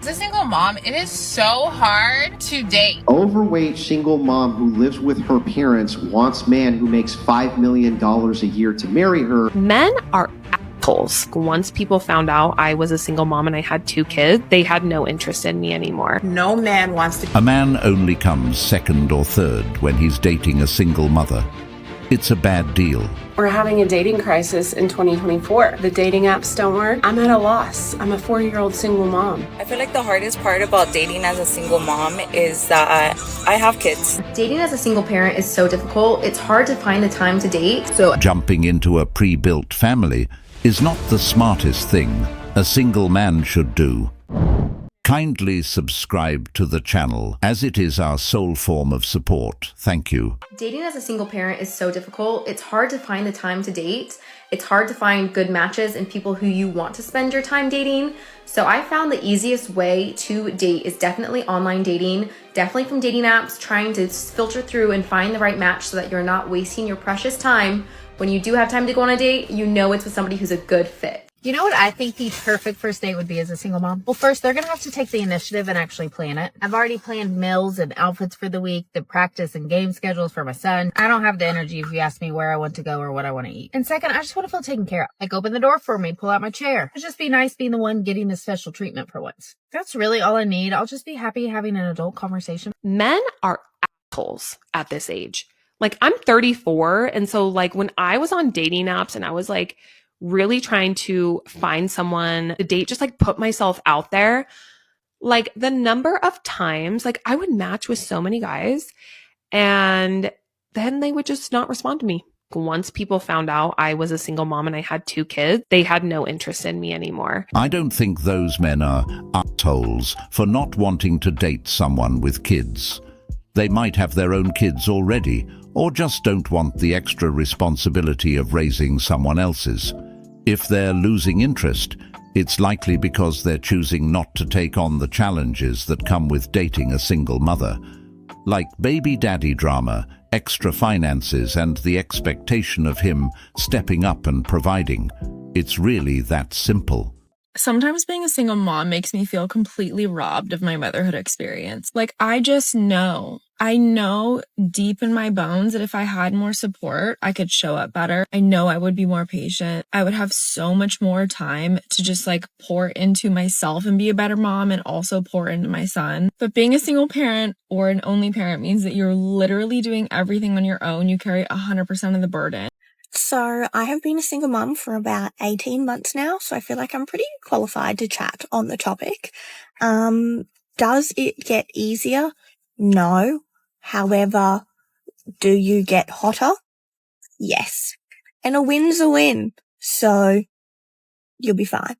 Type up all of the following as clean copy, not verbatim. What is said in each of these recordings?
As a single mom, it is so hard to date. Overweight single mom who lives with her parents wants man who makes $5 million a year to marry her. Men are assholes. Once people found out I was a single mom and I had 2 kids, they had no interest in me anymore. No man wants to. A man only comes second or third when he's dating a single mother. It's a bad deal. We're having a dating crisis in 2024. The dating apps don't work. I'm at a loss. I'm a 4-year-old single mom. I feel like the hardest part about dating as a single mom is that I have kids. Dating as a single parent is so difficult. It's hard to find the time to date. So Jumping into a pre-built family is not the smartest thing a single man should do. Kindly subscribe to the channel, as it is our sole form of support. Thank you. dating as a single parent is so difficult. It's hard to find the time to date. It's hard to find good matches and people who you want to spend your time dating. So I found the easiest way to date is definitely online dating, definitely from dating apps, trying to filter through and find the right match so that you're not wasting your precious time. When you do have time to go on a date, you know it's with somebody who's a good fit. You know what I think the perfect first date would be as a single mom? Well, first, they're going to have to take the initiative and actually plan it. I've already planned meals and outfits for the week, the practice and game schedules for my son. I don't have the energy if you ask me where I want to go or what I want to eat. And second, I just want to feel taken care of. Like, open the door for me, pull out my chair. It'd just be nice being the one getting the special treatment for once. That's really all I need. I'll just be happy having an adult conversation. Men are assholes at this age. Like, I'm 34. And so like when I was on dating apps and I was like really trying to find someone to date, just like put myself out there, like the number of times like I would match with so many guys and then they would just not respond to me. Once people found out I was a single mom and I had 2 kids, they had no interest in me anymore. I don't think those men are assholes for not wanting to date someone with kids. They might have their own kids already, or just don't want the extra responsibility of raising someone else's. If they're losing interest, it's likely because they're choosing not to take on the challenges that come with dating a single mother, like baby daddy drama, extra finances, and the expectation of him stepping up and providing. It's really that simple. Sometimes being a single mom makes me feel completely robbed of my motherhood experience. Like, I just know. I know deep in my bones that if I had more support, I could show up better. I know I would be more patient. I would have so much more time to just like pour into myself and be a better mom and also pour into my son. But being a single parent or an only parent means that you're literally doing everything on your own. You carry 100% of the burden. So I have been a single mum for about 18 months now, so I feel like I'm pretty qualified to chat on the topic. Does it get easier? No. However, do you get hotter? Yes. And a win's a win, so you'll be fine.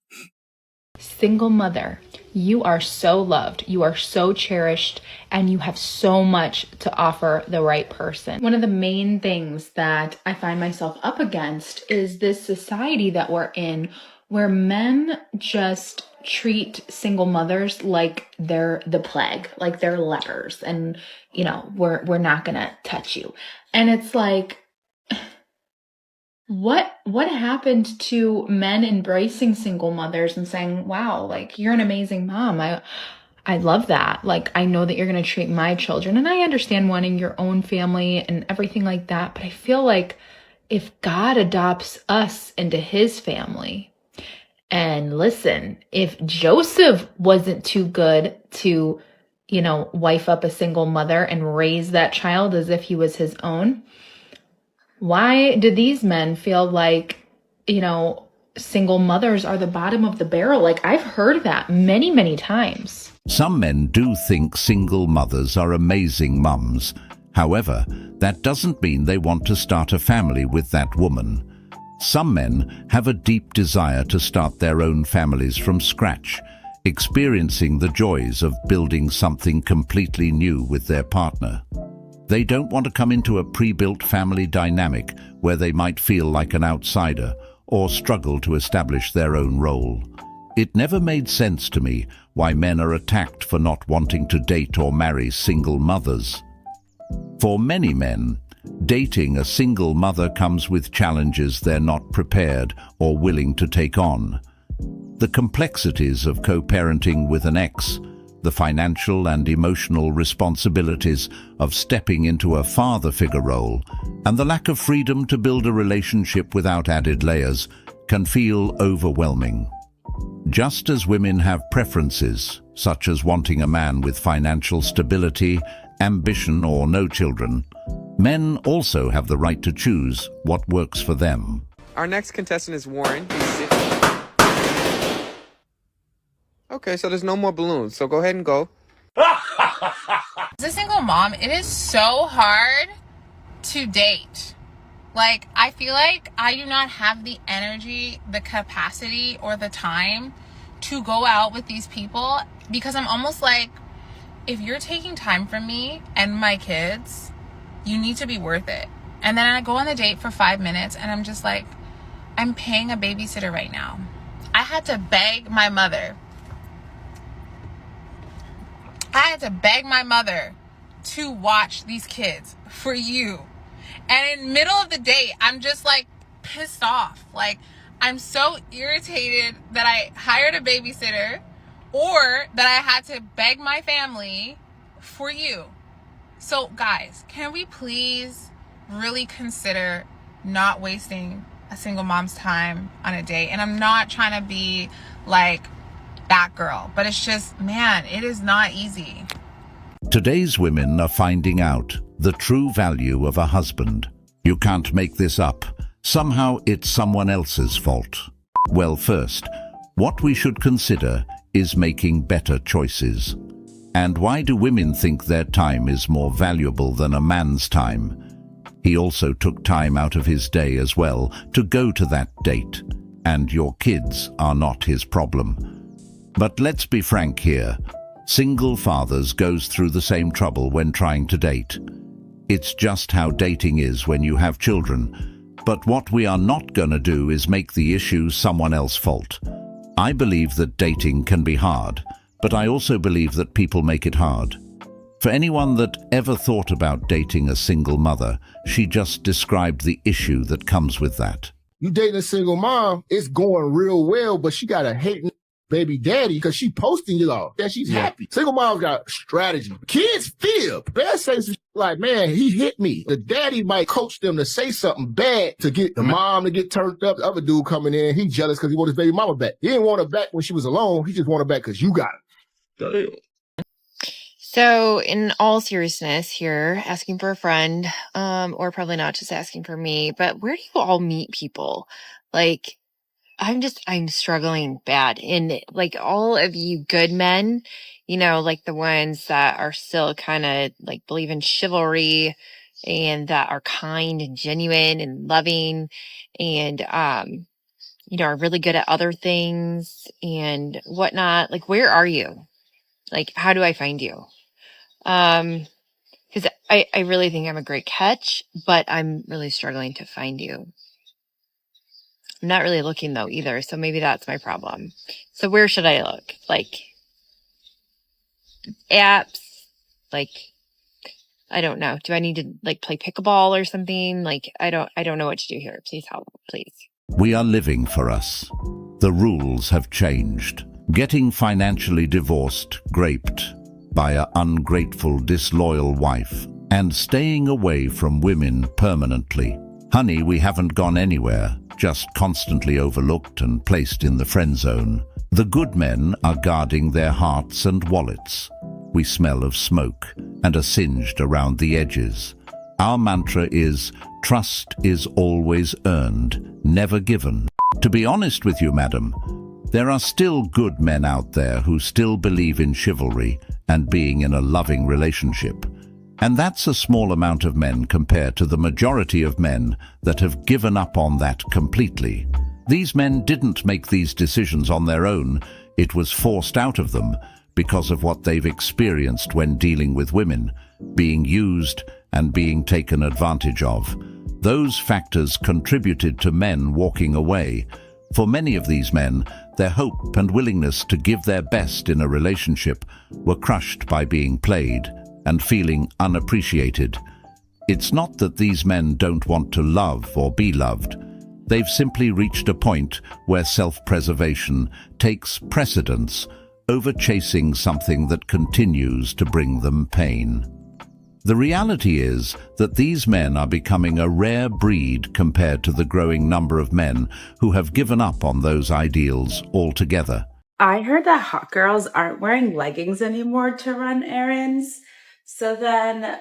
Single mother, you are so loved, you are so cherished, and you have so much to offer the right person. One of the main things that I find myself up against is this society that we're in where men just treat single mothers like they're the plague, like they're lepers, and you know, we're not gonna touch you. And it's like, what happened to men embracing single mothers and saying, wow, like you're an amazing mom. I love that. Like, I know that you're going to treat my children, and I understand wanting your own family and everything like that. But I feel like if God adopts us into his family, and listen, if Joseph wasn't too good to, you know, wife up a single mother and raise that child as if he was his own, why do these men feel like, you know, single mothers are the bottom of the barrel? Like, I've heard that many, many times. Some men do think single mothers are amazing mums. However, that doesn't mean they want to start a family with that woman. Some men have a deep desire to start their own families from scratch, experiencing the joys of building something completely new with their partner. They don't want to come into a pre-built family dynamic where they might feel like an outsider or struggle to establish their own role. It never made sense to me why men are attacked for not wanting to date or marry single mothers. For many men, dating a single mother comes with challenges they're not prepared or willing to take on. the complexities of co-parenting with an ex, the financial and emotional responsibilities of stepping into a father figure role, and the lack of freedom to build a relationship without added layers can feel overwhelming. Just as women have preferences, such as wanting a man with financial stability, ambition, or no children, men also have the right to choose what works for them. Our next contestant is Warren. Okay, so there's no more balloons, so go ahead and go. As a single mom, it is so hard to date. Like, I feel like I do not have the energy, the capacity, or the time to go out with these people, because I'm almost like, if you're taking time from me and my kids, you need to be worth it. And then I go on the date for 5 minutes and I'm just like, I'm paying a babysitter right now. I had to beg my mother. To watch these kids for you. And in the middle of the day, I'm just like pissed off. Like, I'm so irritated that I hired a babysitter or that I had to beg my family for you. So guys, can we please really consider not wasting a single mom's time on a date? And I'm not trying to be like that girl, but it's just, man, it is not easy. Today's women are finding out the true value of a husband. You can't make this up. Somehow it's someone else's fault. Well, first, what we should consider is making better choices. And why do women think their time is more valuable than a man's time? He also took time out of his day as well to go to that date. And your kids are not his problem. But let's be frank here. Single fathers goes through the same trouble when trying to date. It's just how dating is when you have children. But what we are not gonna do is make the issue someone else's fault. I believe that dating can be hard, but I also believe that people make it hard. For anyone that ever thought about dating a single mother, she just described the issue that comes with that. You dating a single mom, it's going real well, but she got a hating baby daddy because she posting you all that she's happy. Single mom's got strategy. Kids fib. Best say some like, man, he hit me. The daddy might coach them to say something bad to get the mom to get turned up. The other dude coming in, he jealous because he want his baby mama back. He didn't want her back when she was alone. He just want her back because you got her. Damn. So in all seriousness here, asking for a friend, or probably not just asking for me, but where do you all meet people? Like, I'm struggling bad. And like all of you good men, you know, like the ones that are still kind of like believe in chivalry and that are kind and genuine and loving and, you know, are really good at other things and whatnot. Like, where are you? Like, how do I find you? Cause I really think I'm a great catch, but I'm really struggling to find you. I'm not really looking though either, so maybe that's my problem. So where should I look? Like apps? Like, I don't know. Do I need to like play pickleball or something? Like, I don't know what to do here. Please help, please. We are living for us. The rules have changed. Getting financially divorced, raped by an ungrateful, disloyal wife, and staying away from women permanently. Honey, we haven't gone anywhere. Just constantly overlooked and placed in the friend zone. The good men are guarding their hearts and wallets. We smell of smoke and are singed around the edges. Our mantra is, trust is always earned, never given. To be honest with you, madam, there are still good men out there who still believe in chivalry and being in a loving relationship. And that's a small amount of men compared to the majority of men that have given up on that completely. These men didn't make these decisions on their own. It was forced out of them because of what they've experienced when dealing with women, being used and being taken advantage of. Those factors contributed to men walking away. For many of these men, their hope and willingness to give their best in a relationship were crushed by being played and feeling unappreciated. It's not that these men don't want to love or be loved. They've simply reached a point where self-preservation takes precedence over chasing something that continues to bring them pain. The reality is that these men are becoming a rare breed compared to the growing number of men who have given up on those ideals altogether. I heard that hot girls aren't wearing leggings anymore to run errands. So then,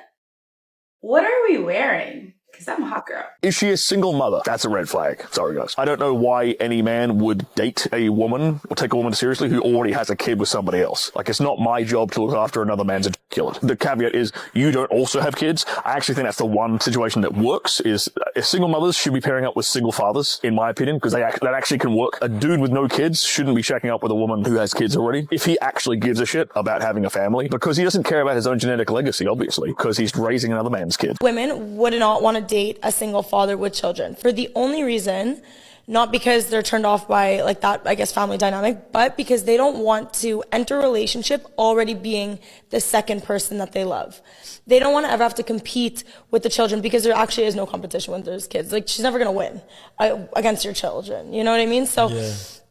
what are we wearing? Because I'm a hot girl. Is she a single mother? That's a red flag. Sorry, guys. I don't know why any man would date a woman or take a woman seriously who already has a kid with somebody else. Like, it's not my job to look after another man's killer. The caveat is you don't also have kids. I actually think that's the one situation that works is single mothers should be pairing up with single fathers, in my opinion, because that actually can work. A dude with no kids shouldn't be checking up with a woman who has kids already. If he actually gives a shit about having a family, because he doesn't care about his own genetic legacy, obviously, because he's raising another man's kid. Women would not want to date a single father with children for the only reason, not because they're turned off by like that, I guess, family dynamic, but because they don't want to enter a relationship already being the second person that they love. They don't want to ever have to compete with the children because there actually is no competition when there's kids. Like, she's never going to win against your children. You know what I mean? So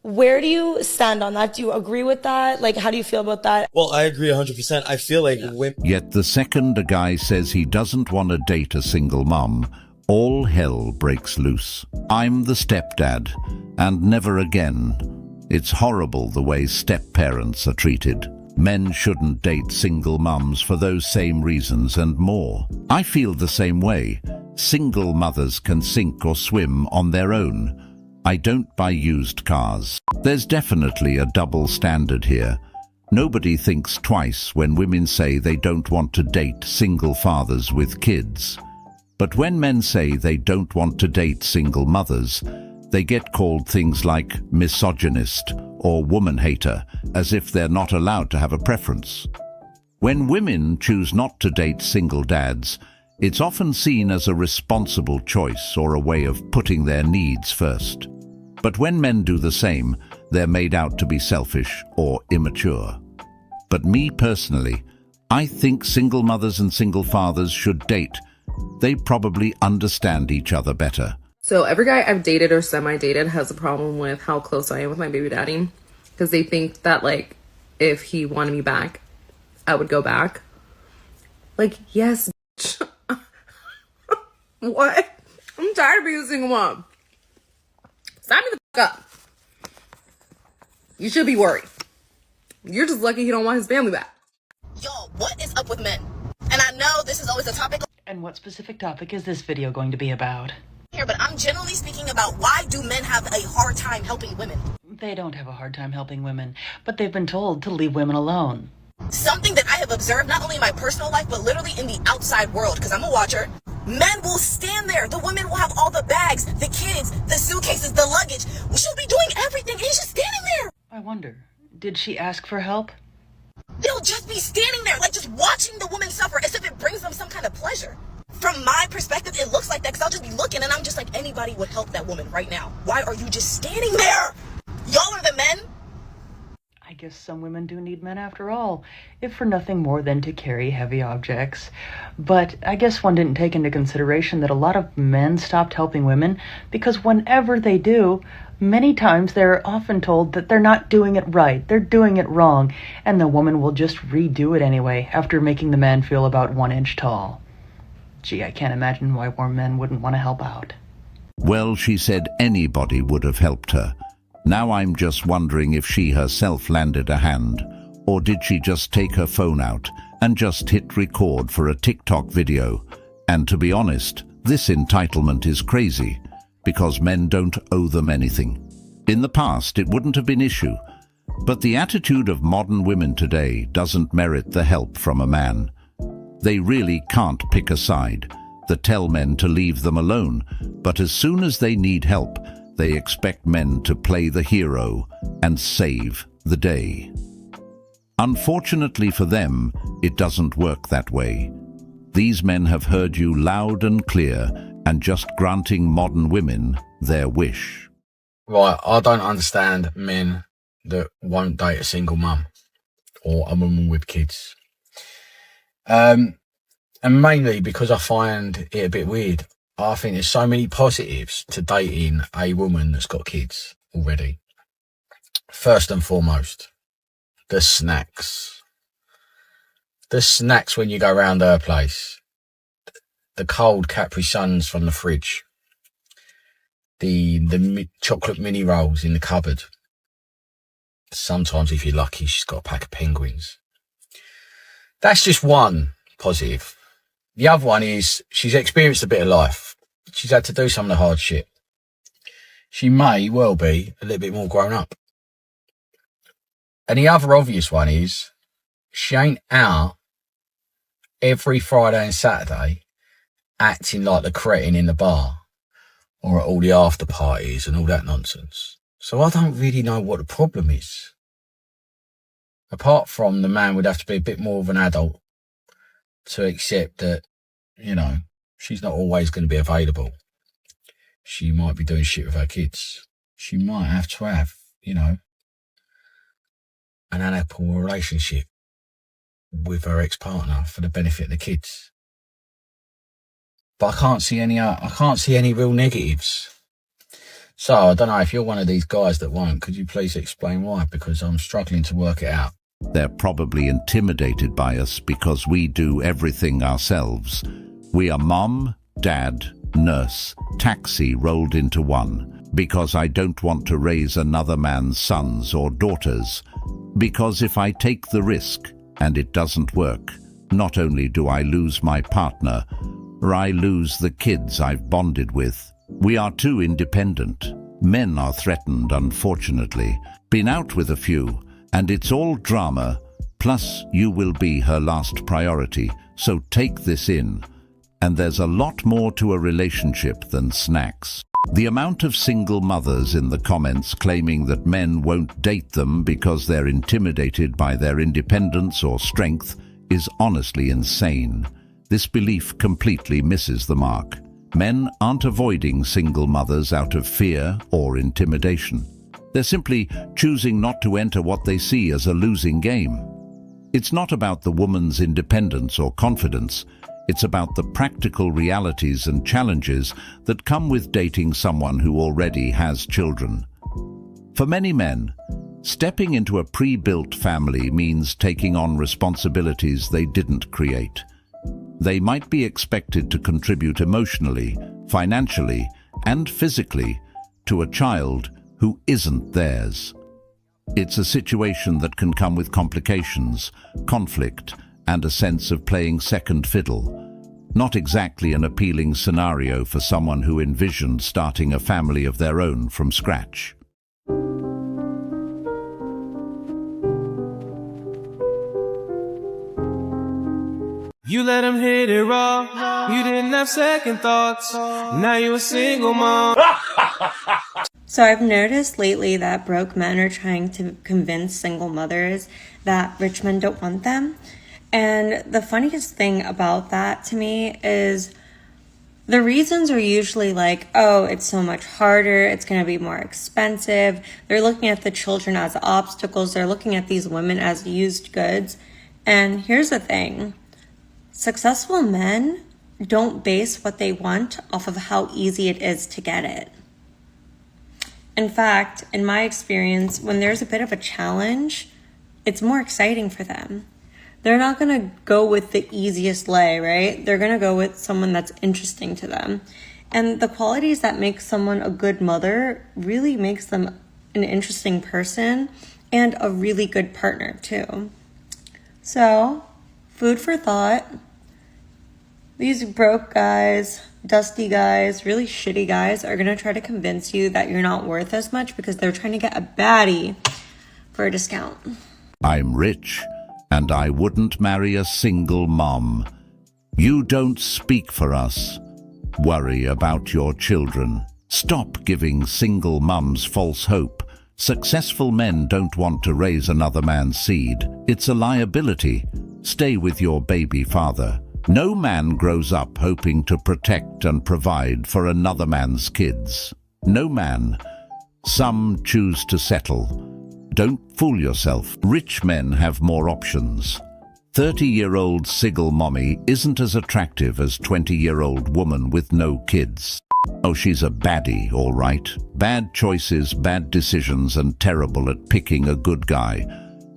where do you stand on that? Do you agree with that? Like, how do you feel about that? Well, I agree 100%. I feel like women... Yet the second a guy says he doesn't want to date a single mum, all hell breaks loose. I'm the stepdad, and never again. It's horrible the way step-parents are treated. Men shouldn't date single mums for those same reasons and more. I feel the same way. Single mothers can sink or swim on their own. I don't buy used cars. There's definitely a double standard here. Nobody thinks twice when women say they don't want to date single fathers with kids. But when men say they don't want to date single mothers, they get called things like misogynist or woman hater, as if they're not allowed to have a preference. When women choose not to date single dads, it's often seen as a responsible choice or a way of putting their needs first. But when men do the same, they're made out to be selfish or immature. But me personally, I think single mothers and single fathers should date. They probably understand each other better. So every guy I've dated or semi-dated has a problem with how close I am with my baby daddy, because they think that, like, if he wanted me back, I would go back. Like, yes. What? I'm tired of being a single mom. Sign me the fuck up. You should be worried. You're just lucky he don't want his family back. Yo, what is up with men? And I know this is always a topic. And what specific topic is this video going to be about? Here, but I'm generally speaking about why do men have a hard time helping women? They don't have a hard time helping women, but they've been told to leave women alone. Something that I have observed not only in my personal life, but literally in the outside world, because I'm a watcher. Men will stand there. The women will have all the bags, the kids, the suitcases, the luggage. She'll be doing everything, and he's just standing there. I wonder, did she ask for help? They'll just be standing there, like just watching the woman suffer as if it brings them some kind of pleasure. From my perspective, it looks like that because I'll just be looking and I'm just like, anybody would help that woman right now. Why are you just standing there? Y'all are the men. I guess some women do need men after all, if for nothing more than to carry heavy objects. But I guess one didn't take into consideration that a lot of men stopped helping women because whenever they do, many times they're often told that they're not doing it right, they're doing it wrong, and the woman will just redo it anyway after making the man feel about 1 inch tall. Gee, I can't imagine why more men wouldn't want to help out. Well, she said anybody would have helped her. Now I'm just wondering if she herself landed a hand, or did she just take her phone out and just hit record for a TikTok video? And to be honest, this entitlement is crazy, because men don't owe them anything. In the past, it wouldn't have been an issue, but the attitude of modern women today doesn't merit the help from a man. They really can't pick a side. They tell men to leave them alone, but as soon as they need help, they expect men to play the hero and save the day. Unfortunately for them, it doesn't work that way. These men have heard you loud and clear and just granting modern women their wish. Right, I don't understand men that won't date a single mum or a woman with kids. And mainly because I find it a bit weird. I think there's so many positives to dating a woman that's got kids already. First and foremost, the snacks. The snacks when you go round her place. The cold Capri Suns from the fridge. The chocolate mini rolls in the cupboard. Sometimes, if you're lucky, she's got a pack of penguins. That's just one positive. The other one is she's experienced a bit of life. She's had to do some of the hard shit. She may well be a little bit more grown up. And the other obvious one is she ain't out every Friday and Saturday acting like the cretin in the bar or at all the after parties and all that nonsense. So I don't really know what the problem is. Apart from the man would have to be a bit more of an adult to accept that, you know, she's not always going to be available. She might be doing shit with her kids. She might have to have, you know, an amicable relationship with her ex-partner for the benefit of the kids. But I can't see any real negatives. So I don't know if you're one of these guys that won't. Could you please explain why? Because I'm struggling to work it out. They're probably intimidated by us because we do everything ourselves. We are mom, dad, nurse, taxi rolled into one. Because I don't want to raise another man's sons or daughters. Because if I take the risk and it doesn't work, not only do I lose my partner, or I lose the kids I've bonded with. We are too independent. Men are threatened, unfortunately. Been out with a few, and it's all drama. Plus, you will be her last priority, so take this in. And there's a lot more to a relationship than snacks. The amount of single mothers in the comments claiming that men won't date them because they're intimidated by their independence or strength is honestly insane. This belief completely misses the mark. Men aren't avoiding single mothers out of fear or intimidation. They're simply choosing not to enter what they see as a losing game. It's not about the woman's independence or confidence. It's about the practical realities and challenges that come with dating someone who already has children. For many men, stepping into a pre-built family means taking on responsibilities they didn't create. They might be expected to contribute emotionally, financially, and physically to a child who isn't theirs. It's a situation that can come with complications, conflict, and a sense of playing second fiddle. Not exactly an appealing scenario for someone who envisioned starting a family of their own from scratch. You let him hit it raw. You didn't have second thoughts. Now you a single mom. So I've noticed lately that broke men are trying to convince single mothers that rich men don't want them. And the funniest thing about that to me is the reasons are usually like, oh, it's so much harder. It's going to be more expensive. They're looking at the children as obstacles. They're looking at these women as used goods. And here's the thing. Successful men don't base what they want off of how easy it is to get it. In fact, in my experience, when there's a bit of a challenge, it's more exciting for them. They're not going to go with the easiest lay, right? They're going to go with someone that's interesting to them. And the qualities that make someone a good mother really makes them an interesting person and a really good partner too. So, food for thought. These broke guys, dusty guys, really shitty guys are going to try to convince you that you're not worth as much because they're trying to get a baddie for a discount. I'm rich, and I wouldn't marry a single mom. You don't speak for us. Worry about your children. Stop giving single mums false hope. Successful men don't want to raise another man's seed. It's a liability. Stay with your baby father. No man grows up hoping to protect and provide for another man's kids. No man. Some choose to settle. Don't fool yourself. Rich men have more options. 30-year-old single mommy isn't as attractive as 20-year-old woman with no kids. Oh, she's a baddie, all right. Bad choices, bad decisions, and terrible at picking a good guy.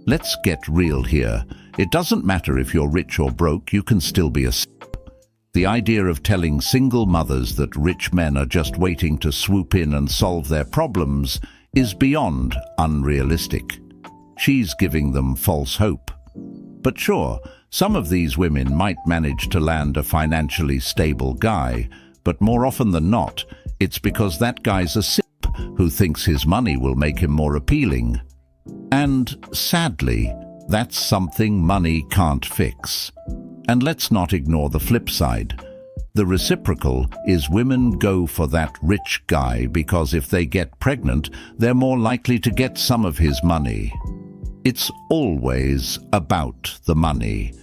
Let's get real here. It doesn't matter if you're rich or broke, you can still be a simp. The idea of telling single mothers that rich men are just waiting to swoop in and solve their problems is beyond unrealistic. She's giving them false hope. But sure, some of these women might manage to land a financially stable guy, but more often than not, it's because that guy's a simp who thinks his money will make him more appealing. And sadly, that's something money can't fix. And let's not ignore the flip side. The reciprocal is women go for that rich guy because if they get pregnant, they're more likely to get some of his money. It's always about the money.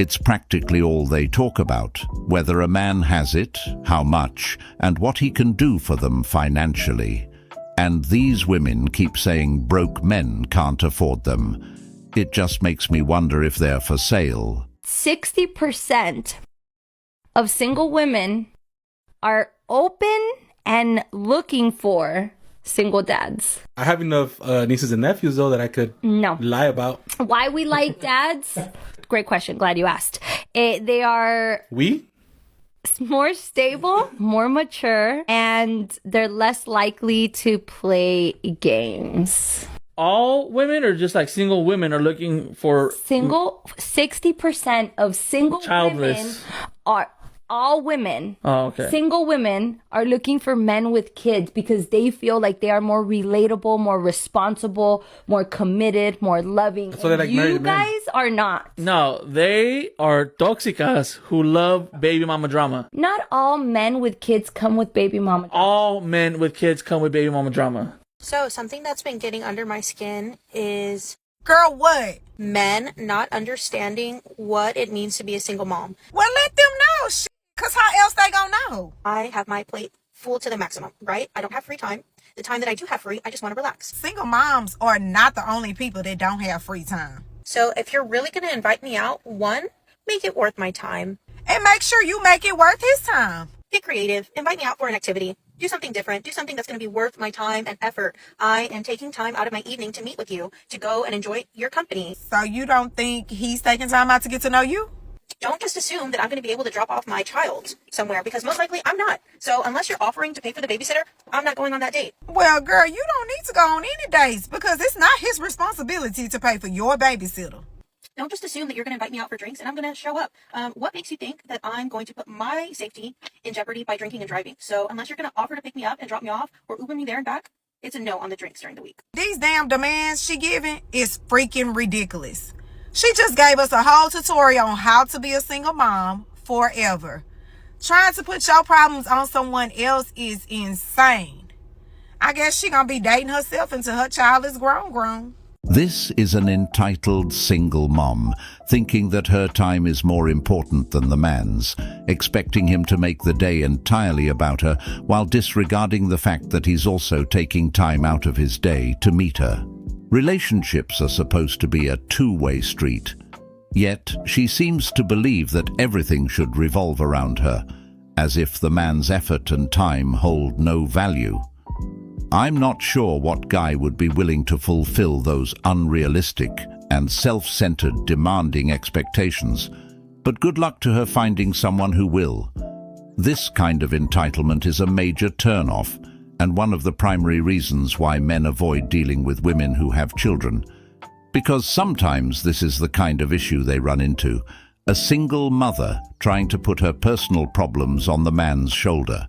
It's practically all they talk about, whether a man has it, how much, and what he can do for them financially. And these women keep saying broke men can't afford them. It just makes me wonder if they're for sale. 60% of single women are open and looking for single dads. I have enough nieces and nephews, though, that I could lie about. Why we like dads? Great question. Glad you asked. They are more stable, more mature, and they're less likely to play games. All women or just like single women are looking for... 60% of single women are... All women, single women are looking for men with kids because they feel like they are more relatable, more responsible, more committed, more loving. So like you guys are not. No, they are toxicas who love baby mama drama. Not all men with kids come with baby mama drama. All men with kids come with baby mama drama. So something that's been getting under my skin is... Girl, what? Men not understanding what it means to be a single mom. Well, let them know, because how else they gonna know? I have my plate full to the maximum, right? I don't have free time. The time that I do have free, I just want to relax. Single moms are not the only people that don't have free time. So if you're really going to invite me out, one, make it worth my time. And make sure you make it worth his time. Get creative. Invite me out for an activity. Do something different. Do something that's going to be worth my time and effort. I am taking time out of my evening to meet with you, to go and enjoy your company. So you don't think he's taking time out to get to know you? Don't just assume that I'm going to be able to drop off my child somewhere, because most likely I'm not. So unless you're offering to pay for the babysitter, I'm not going on that date. Well, girl, you don't need to go on any dates because it's not his responsibility to pay for your babysitter. Don't just assume that you're going to invite me out for drinks and I'm going to show up. What makes you think that I'm going to put my safety in jeopardy by drinking and driving? So unless you're going to offer to pick me up and drop me off or Uber me there and back, it's a no on the drinks during the week. These damn demands she giving is freaking ridiculous. She just gave us a whole tutorial on how to be a single mom forever. Trying to put your problems on someone else is insane. I guess she gonna be dating herself until her child is grown. This is an entitled single mom, thinking that her time is more important than the man's, expecting him to make the day entirely about her, while disregarding the fact that he's also taking time out of his day to meet her. Relationships are supposed to be a two-way street. Yet, she seems to believe that everything should revolve around her, as if the man's effort and time hold no value. I'm not sure what guy would be willing to fulfill those unrealistic and self-centered demanding expectations, but good luck to her finding someone who will. This kind of entitlement is a major turn-off, and one of the primary reasons why men avoid dealing with women who have children. Because sometimes this is the kind of issue they run into, a single mother trying to put her personal problems on the man's shoulder.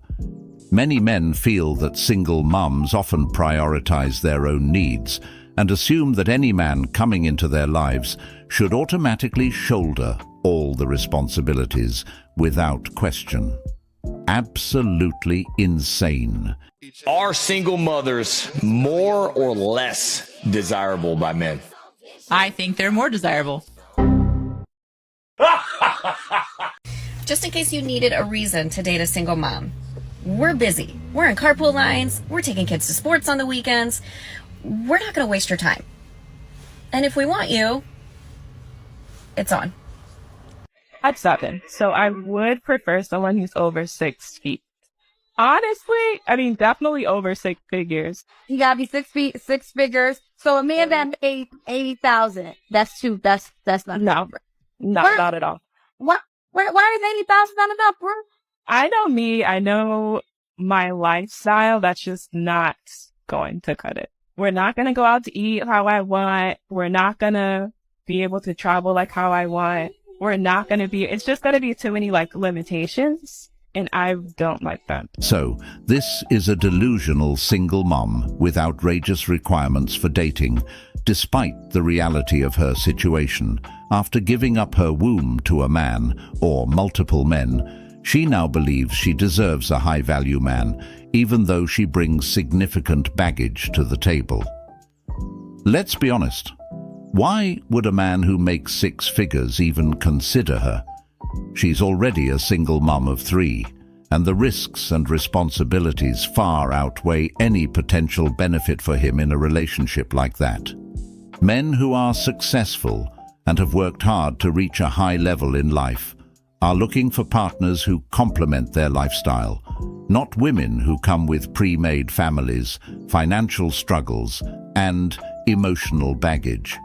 Many men feel that single mums often prioritize their own needs and assume that any man coming into their lives should automatically shoulder all the responsibilities without question. Absolutely insane. Are single mothers more or less desirable by men? I think they're more desirable. Just in case you needed a reason to date a single mom, we're busy. We're in carpool lines. We're taking kids to sports on the weekends. We're not going to waste your time. And if we want you, it's on. I'm 7. So I would prefer someone who's over 6 feet. Honestly, I mean, definitely over 6 figures. You gotta be 6 feet, 6 figures. So a man that paid 80,000, that's too, that's not. No, not at all. What? Why is 80,000 not enough, bro? I know me. I know my lifestyle. That's just not going to cut it. We're not going to go out to eat how I want. We're not going to be able to travel like how I want. We're not going to be, it's just going to be too many like limitations. And I don't like that. So, this is a delusional single mom with outrageous requirements for dating, despite the reality of her situation. After giving up her womb to a man, or multiple men, she now believes she deserves a high-value man, even though she brings significant baggage to the table. Let's be honest. Why would a man who makes 6 figures even consider her? She's already a single mom of 3, and the risks and responsibilities far outweigh any potential benefit for him in a relationship like that. Men who are successful and have worked hard to reach a high level in life are looking for partners who complement their lifestyle, not women who come with pre-made families, financial struggles, and emotional baggage.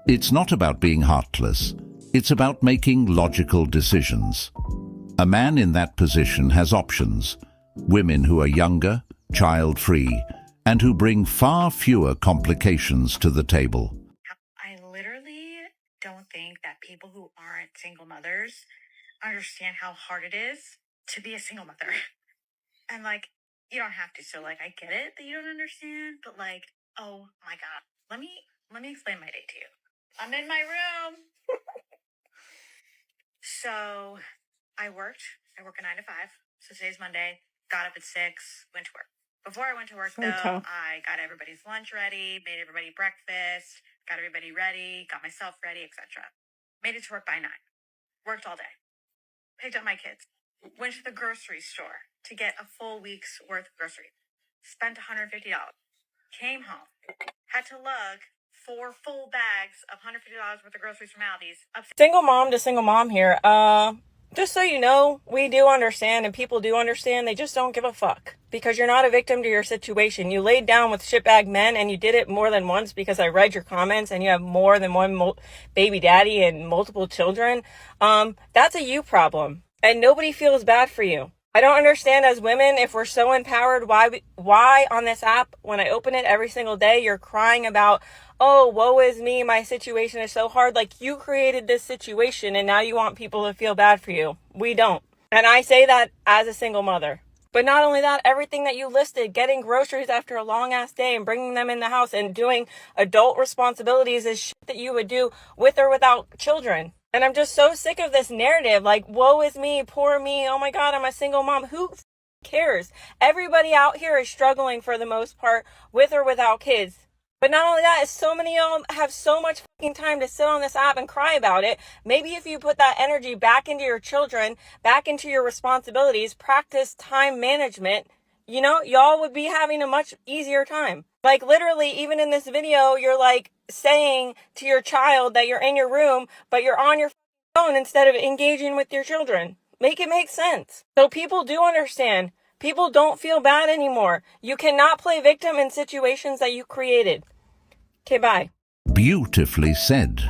It's not about being heartless. It's about making logical decisions. A man in that position has options, women who are younger, child-free, and who bring far fewer complications to the table. I literally don't think that people who aren't single mothers understand how hard it is to be a single mother. And like, you don't have to, so like, I get it that you don't understand, but like, oh my God, let me explain my day to you. I'm in my room. So I work a 9 to 5. So today's Monday, got up at 6, went to work. Before I went to work though, I got everybody's lunch ready, made everybody breakfast, got everybody ready, got myself ready, etc. Made it to work by 9. Worked all day. Picked up my kids. Went to the grocery store to get a full week's worth of groceries. Spent $150. Came home. Had to lug 4 full bags of $150 worth of groceries from Aldi's. Single mom to single mom here. Just so you know, we do understand and people do understand. They just don't give a fuck because you're not a victim to your situation. You laid down with shitbag men and you did it more than once because I read your comments and you have more than one baby daddy and multiple children. That's a you problem and nobody feels bad for you. I don't understand as women, if we're so empowered, why on this app, when I open it every single day, you're crying about, oh, woe is me, my situation is so hard. Like, you created this situation and now you want people to feel bad for you. We don't. And I say that as a single mother. But not only that, everything that you listed, getting groceries after a long ass day and bringing them in the house and doing adult responsibilities is shit that you would do with or without children. And I'm just so sick of this narrative, like, woe is me, poor me, oh my God, I'm a single mom. Who cares? Everybody out here is struggling for the most part with or without kids. But not only that, is so many of them have so much fucking time to sit on this app and cry about it. Maybe if you put that energy back into your children, back into your responsibilities, practice time management, you know, y'all would be having a much easier time. Like literally, even in this video, you're like saying to your child that you're in your room, but you're on your phone instead of engaging with your children. Make it make sense. So people do understand. People don't feel bad anymore. You cannot play victim in situations that you created. Okay, bye. Beautifully said.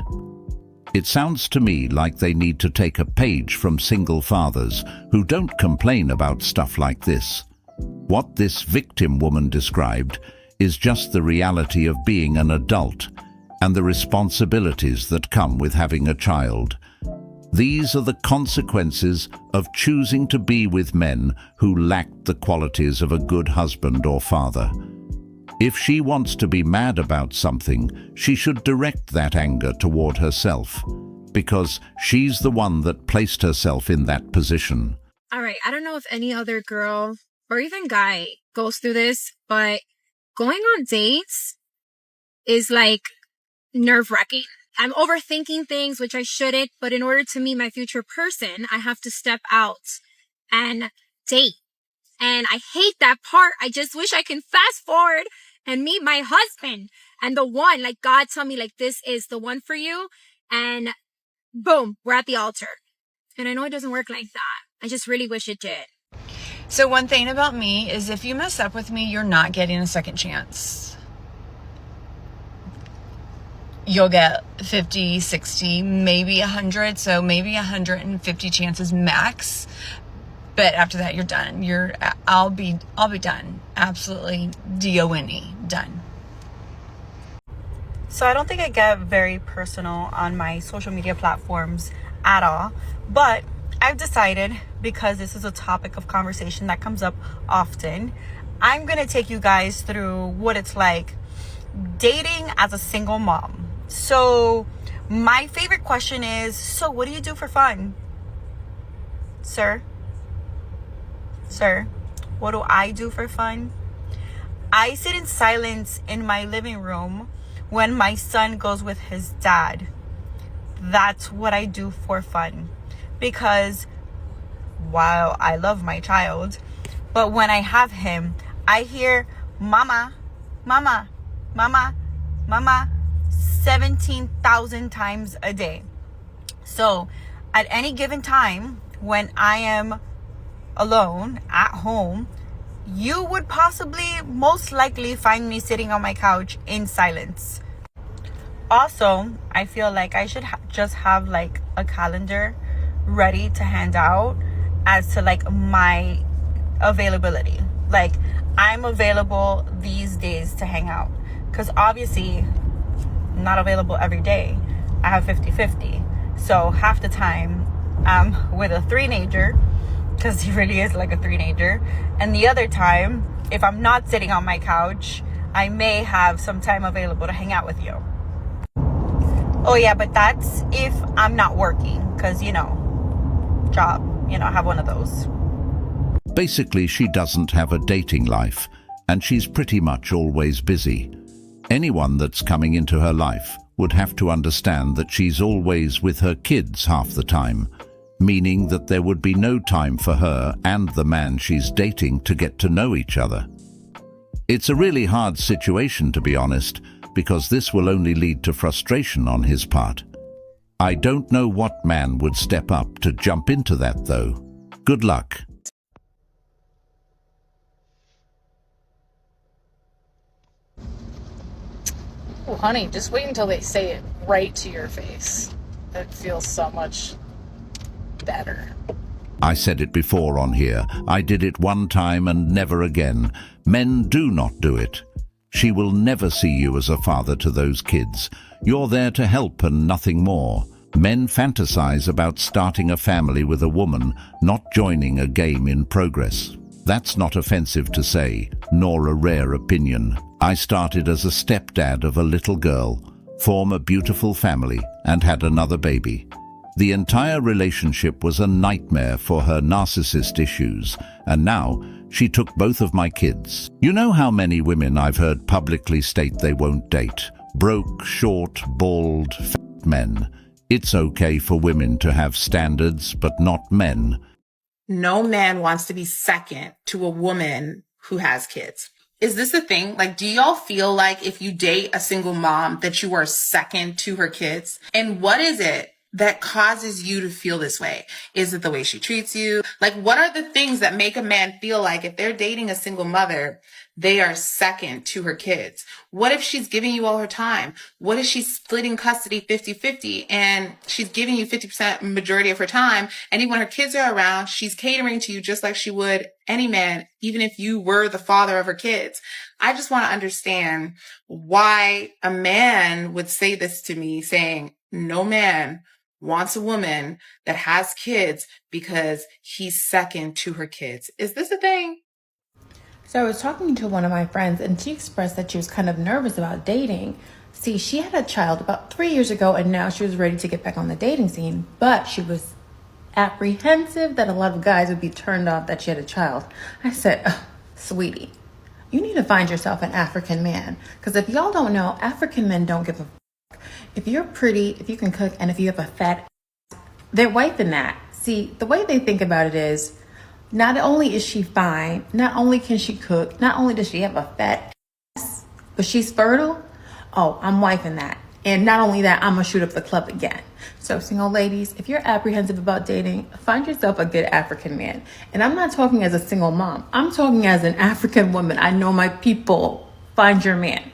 It sounds to me like they need to take a page from single fathers who don't complain about stuff like this. What this victim woman described is just the reality of being an adult and the responsibilities that come with having a child. These are the consequences of choosing to be with men who lack the qualities of a good husband or father. If she wants to be mad about something, she should direct that anger toward herself, because she's the one that placed herself in that position. All right, I don't know if any other girl or even guy goes through this, but going on dates is like nerve-wracking. I'm overthinking things, which I shouldn't, but in order to meet my future person, I have to step out and date. And I hate that part. I just wish I can fast forward and meet my husband and the one, like God tell me, like, this is the one for you. And boom, we're at the altar. And I know it doesn't work like that. I just really wish it did. So one thing about me is if you mess up with me, you're not getting a second chance. You'll get 50, 60, maybe 100. So maybe 150 chances max. But after that, you're done. I'll be done. Absolutely D-O-N-E, done. So I don't think I get very personal on my social media platforms at all. But I've decided, because this is a topic of conversation that comes up often, I'm going to take you guys through what it's like dating as a single mom. So my favorite question is, so what do you do for fun? Sir, what do I do for fun? I sit in silence in my living room when my son goes with his dad. That's what I do for fun. Because while I love my child, but when I have him, I hear mama, mama, mama, mama 17,000 times a day. So at any given time when I am alone at home, you would possibly most likely find me sitting on my couch in silence. Also, I feel like I should just have like a calendar ready to hand out as to like my availability. Like, I'm available these days to hang out, because obviously I'm not available every day. I have 50-50. So half the time I'm with a three-nager, because he really is like a three-nager, and the other time, if I'm not sitting on my couch, I may have some time available to hang out with you. Oh yeah, but that's if I'm not working, because, you know, job, you know, I have one of those. Basically, she doesn't have a dating life, and she's pretty much always busy. Anyone that's coming into her life would have to understand that she's always with her kids half the time, meaning that there would be no time for her and the man she's dating to get to know each other. It's a really hard situation, to be honest, because this will only lead to frustration on his part. I don't know what man would step up to jump into that, though. Good luck. Oh, honey, just wait until they say it right to your face. It feels so much better. I said it before on here. I did it one time and never again. Men do not do it. She will never see you as a father to those kids. You're there to help and nothing more. Men fantasize about starting a family with a woman, not joining a game in progress. That's not offensive to say, nor a rare opinion. I started as a stepdad of a little girl, formed a beautiful family, and had another baby. The entire relationship was a nightmare for her narcissist issues, and now she took both of my kids. You know how many women I've heard publicly state they won't date? Broke, short, bald, fat men. It's okay for women to have standards, but not men. No man wants to be second to a woman who has kids. Is this a thing? Like, do y'all feel like if you date a single mom that you are second to her kids? And what is it that causes you to feel this way? Is it the way she treats you? Like, what are the things that make a man feel like if they're dating a single mother, they are second to her kids? What if she's giving you all her time? What if she's splitting custody 50-50 and she's giving you 50% majority of her time? And even when her kids are around, she's catering to you just like she would any man, even if you were the father of her kids. I just want to understand why a man would say this to me, saying, no man wants a woman that has kids because he's second to her kids. Is this a thing? So I was talking to one of my friends and she expressed that she was kind of nervous about dating. See, she had a child about 3 years ago and now she was ready to get back on the dating scene, but she was apprehensive that a lot of guys would be turned off that she had a child. I said, oh, sweetie, you need to find yourself an African man, because if y'all don't know, African men don't give a fuck. If you're pretty, if you can cook, and if you have a fat ass, they're wiping that. See, the way they think about it is, not only is she fine, not only can she cook, not only does she have a fat ass, but she's fertile. Oh, I'm wiping that. And not only that, I'm gonna shoot up the club again. So single ladies, if you're apprehensive about dating, find yourself a good African man. And I'm not talking as a single mom. I'm talking as an African woman. I know my people. Find your man.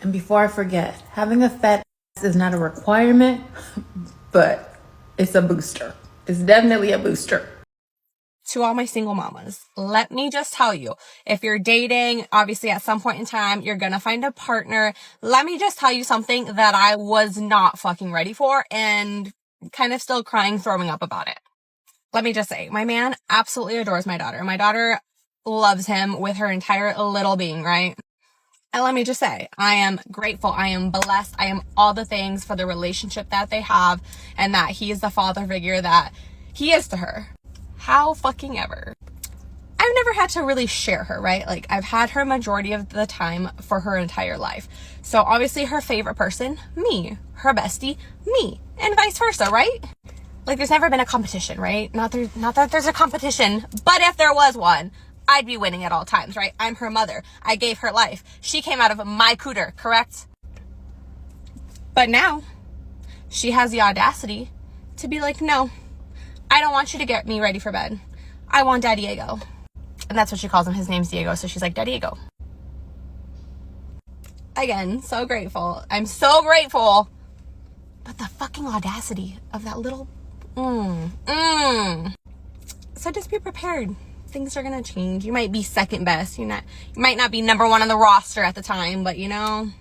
And before I forget, having a fat ass is not a requirement, but it's a booster. It's definitely a booster. To all my single mamas, let me just tell you, if you're dating, obviously at some point in time, you're gonna find a partner. Let me just tell you something that I was not fucking ready for and kind of still crying, throwing up about it. Let me just say, my man absolutely adores my daughter. My daughter loves him with her entire little being, right? And let me just say, I am grateful. I am blessed. I am all the things for the relationship that they have and that he is the father figure that he is to her. How fucking ever. I've never had to really share her, right? Like, I've had her majority of the time for her entire life. So obviously her favorite person, me. Her bestie, me. And vice versa, right? Like, there's never been a competition, right? Not that there's a competition, but if there was one, I'd be winning at all times, right? I'm her mother. I gave her life. She came out of my cooter, correct? But now, she has the audacity to be like, no, I don't want you to get me ready for bed. I want Daddy Diego. And that's what she calls him. His name's Diego. So she's like, Daddy Diego. Again, so grateful. I'm so grateful. But the fucking audacity of that little... So just be prepared. Things are going to change. You might be second best. You might not be number one on the roster at the time. But, you know,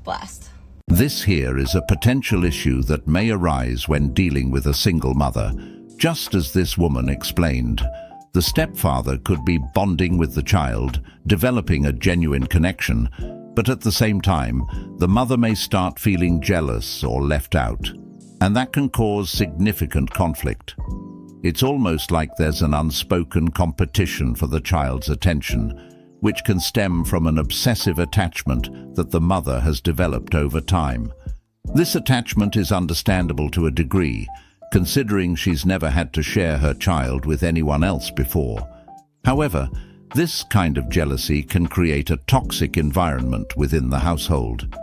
blessed. This here is a potential issue that may arise when dealing with a single mother. Just as this woman explained, the stepfather could be bonding with the child, developing a genuine connection, but at the same time, the mother may start feeling jealous or left out, and that can cause significant conflict. It's almost like there's an unspoken competition for the child's attention, which can stem from an obsessive attachment that the mother has developed over time. This attachment is understandable to a degree, considering she's never had to share her child with anyone else before. However, this kind of jealousy can create a toxic environment within the household.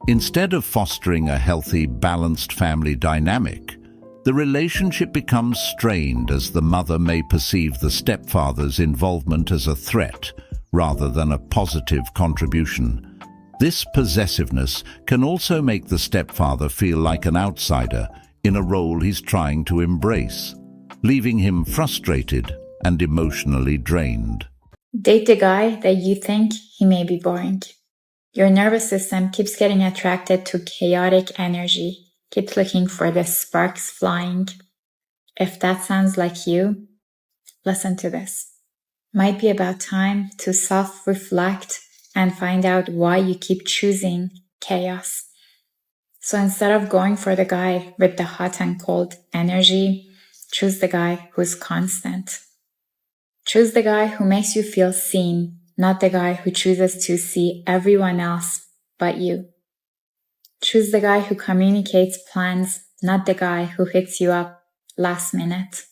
Instead of fostering a healthy, balanced family dynamic, the relationship becomes strained as the mother may perceive the stepfather's involvement as a threat rather than a positive contribution. This possessiveness can also make the stepfather feel like an outsider in a role he's trying to embrace, leaving him frustrated and emotionally drained. Date the guy that you think he may be boring. Your nervous system keeps getting attracted to chaotic energy, keeps looking for the sparks flying. If that sounds like you, listen to this. Might be about time to self-reflect and find out why you keep choosing chaos. So instead of going for the guy with the hot and cold energy, choose the guy who's constant. Choose the guy who makes you feel seen, not the guy who chooses to see everyone else but you. Choose the guy who communicates plans, not the guy who hits you up last minute.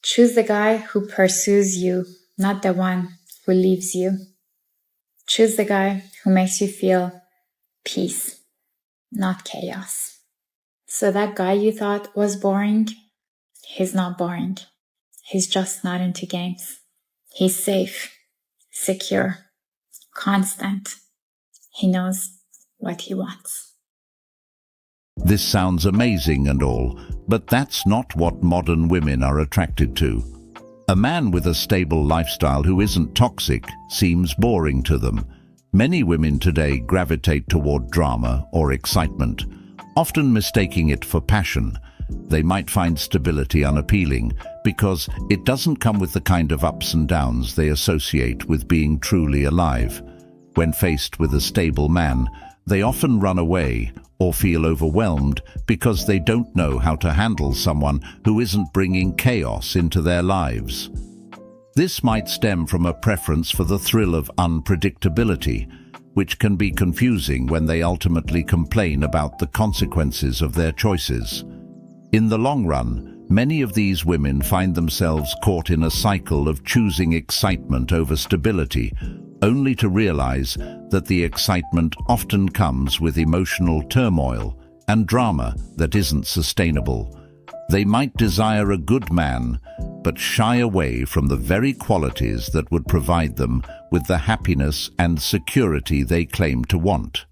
Choose the guy who pursues you, not the one who leaves you. Choose the guy who makes you feel peace, not chaos. So that guy you thought was boring, he's not boring. He's just not into games. He's safe, secure, constant. He knows what he wants. This sounds amazing and all, but that's not what modern women are attracted to. A man with a stable lifestyle who isn't toxic seems boring to them. Many women today gravitate toward drama or excitement, often mistaking it for passion. They might find stability unappealing because it doesn't come with the kind of ups and downs they associate with being truly alive. When faced with a stable man, they often run away or feel overwhelmed because they don't know how to handle someone who isn't bringing chaos into their lives. This might stem from a preference for the thrill of unpredictability, which can be confusing when they ultimately complain about the consequences of their choices. In the long run, many of these women find themselves caught in a cycle of choosing excitement over stability only to realize that the excitement often comes with emotional turmoil and drama that isn't sustainable. They might desire a good man, but shy away from the very qualities that would provide them with the happiness and security they claim to want.